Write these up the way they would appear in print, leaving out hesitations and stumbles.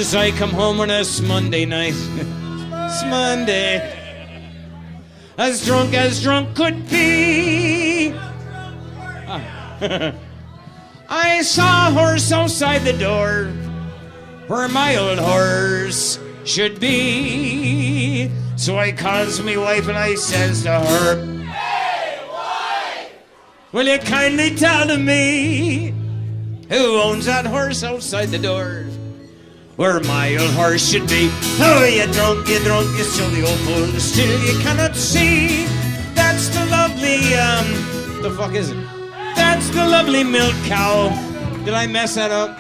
As I come home on a Monday night, it's Monday, as drunk could be. I saw a horse outside the door, where my old horse should be. So I calls me wife and I says to her, "Hey, wife, will you kindly tell to me who owns that horse outside the door, where my old horse should be?" "Oh, you drunk, you silly old fool, still you cannot see. That's the lovely, the fuck is it? That's the lovely milk cow." Did I mess that up?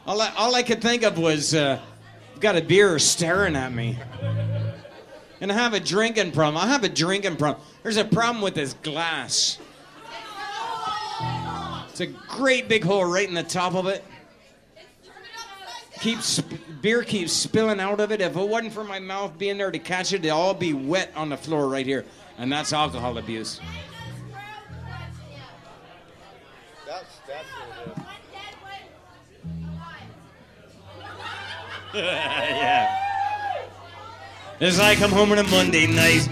All I could think of was, got a beer staring at me. And I have a drinking problem. There's a problem with this glass. It's a great big hole right in the top of it. Beer keeps spilling out of it. If it wasn't for my mouth being there to catch it, it'd all be wet on the floor right here. And that's alcohol abuse. Yeah. As I come home on a Monday night,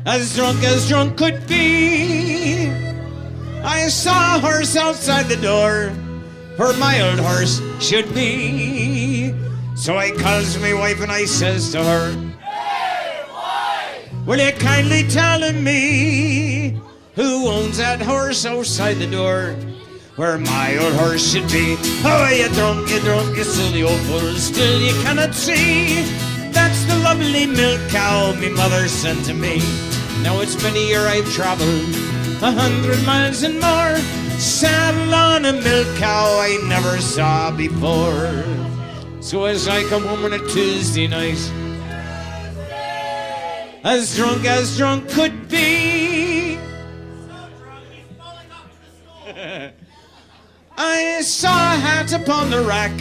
as drunk could be, I saw a horse outside the door, where my old horse should be. So I calls my wife and I says to her, "Hey, wife, will you kindly tell me who owns that horse outside the door, where my old horse should be?" "Oh, you drunk, you silly old fool, still you cannot see. That's the lovely milk cow me mother sent to me. Now it's many a year I've traveled 100 miles and more, saddled on a milk cow I never saw before." So as I come home on a Tuesday night, as drunk could be, I saw a hat upon the rack,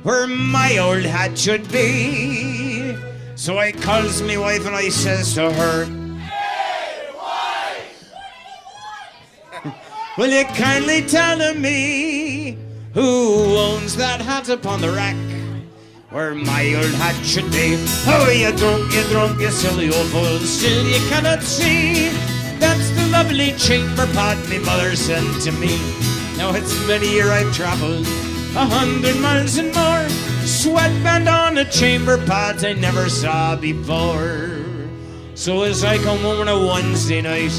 where my old hat should be. So I calls me wife and I says to her, "Hey, wife, will you kindly tell me who owns that hat upon the rack, where my old hat should be?" "Oh, you drunk, you silly old fool, still you cannot see. That's the lovely chamber pot me mother sent to me. Now it's many a year I've traveled 100 miles and more, sweatband on a chamber pot I never saw before." So as I come home on a Wednesday night,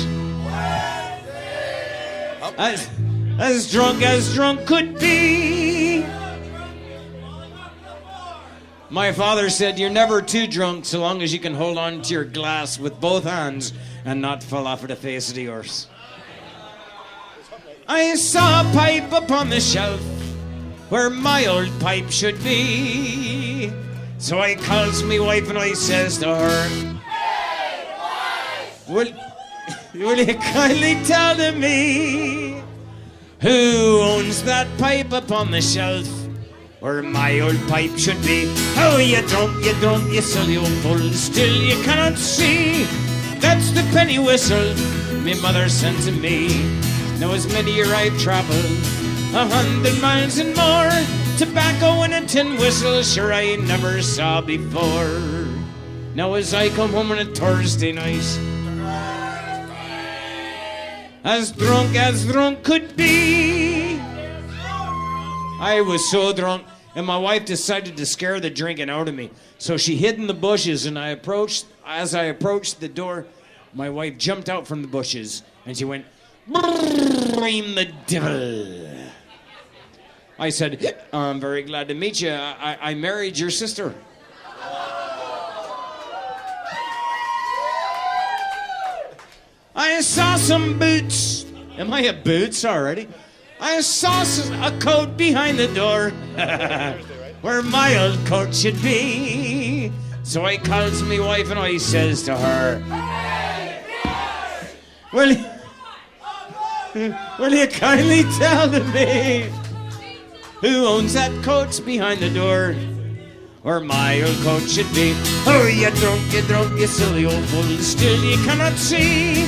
as drunk could be, my father said, "You're never too drunk so long as you can hold on to your glass with both hands and not fall off of the face of the horse." I saw a pipe upon the shelf, where my old pipe should be. So I calls me wife and I says to her, "Hey, wife, will you kindly tell to me who owns that pipe upon the shelf, where my old pipe should be?" "Oh, you drunk, you silly old fool, still you cannot see. That's the penny whistle me mother sent to me. Now as many a year I've traveled 100 miles and more, tobacco in a tin whistle sure I never saw before." Now as I come home on a Thursday night, as drunk could be, I was so drunk, and my wife decided to scare the drinking out of me. So she hid in the bushes, and as I approached the door, my wife jumped out from the bushes, and she went, "I'm the devil." I said, "I'm very glad to meet you. I married your sister." I saw some boots. Am I at boots already? I saw a coat behind the door, where my old coat should be. So I calls me wife and I says to her, "Hey, will you kindly tell to me who owns that coat behind the door, where my old coat should be?" "Oh, you drunk, you silly old fool, still you cannot see.